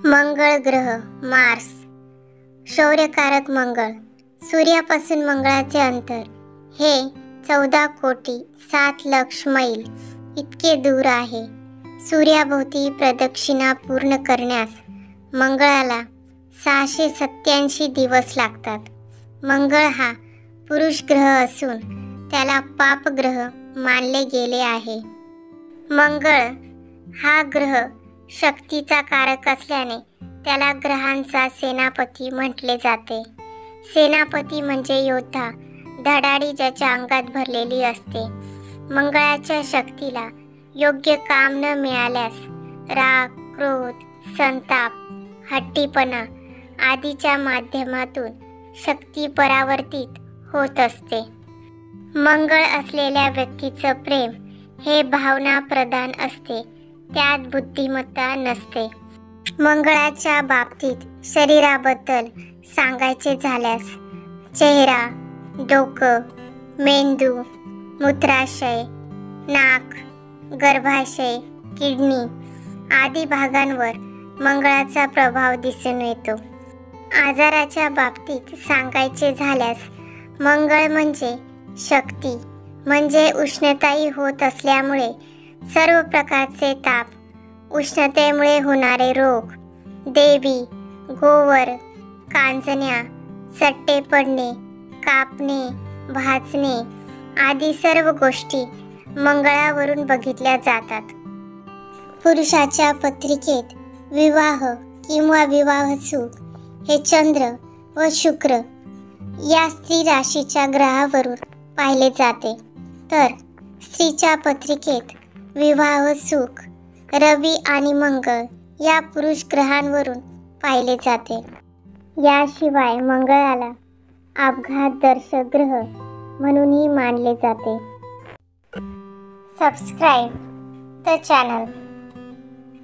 मंगळ ग्रह मार्स, शौर्यकारक मंगळ, सूर्यापासून मंगळाचे अंतर हे 14,07,00,000 मैल इतके दूर आहे. सूर्याभोवती प्रदक्षिणा पूर्ण करण्यास मंगळाला 687 दिवस लागतात. मंगळ हा पुरुष ग्रह असून त्याला पाप ग्रह मानले गेले आहे. मंगळ हा ग्रह शक्तीचा कारक असल्याने त्याला ग्रहांचा सेनापती म्हटले जाते. सेनापती म्हणजे योद्धा, धडाडी ज्याच्या अंगात भरलेली असते. मंगळाच्या शक्तीला योग्य काम न मिळाल्यास राग, क्रोध, संताप, हट्टीपणा आदीच्या माध्यमातून शक्ती परावर्तित होत असते. मंगळ असलेल्या व्यक्तीचं प्रेम हे भावना प्रधान असते, त्यात बुद्धिमत्ता नसते. मंगळाच्या बाबतीत शरीराबद्दल सांगायचे झाल्यास चेहरा, डोकं, मेंदू, मूत्राशय, नाक, गर्भाशय, किडनी आदी भागांवर मंगळाचा प्रभाव दिसून येतो. आजाराच्या बाबतीत सांगायचे झाल्यास मंगळ म्हणजे शक्ती, म्हणजे उष्णताही होत असल्यामुळे सर्व प्रकारचे ताप, उष्णतेमुळे होणारे रोग, देवी, गोवर, कांजण्या, चट्टे पडणे, कापणे, भाजणे आदी सर्व गोष्टी मंगळावरून बघितल्या जातात. पुरुषाच्या पत्रिकेत विवाह किंवा विवाह सुख हे चंद्र व शुक्र या स्त्री राशीच्या ग्रहावरून पाहिले जाते, तर स्त्रीच्या पत्रिकेत विवाह सुख रवी आणि मंगळ या पुरुष ग्रहांवरून पाहिले जाते. याशिवाय मंगळाला अपघातदर्शक ग्रह म्हणूनही मानले जाते. Subscribe the channel.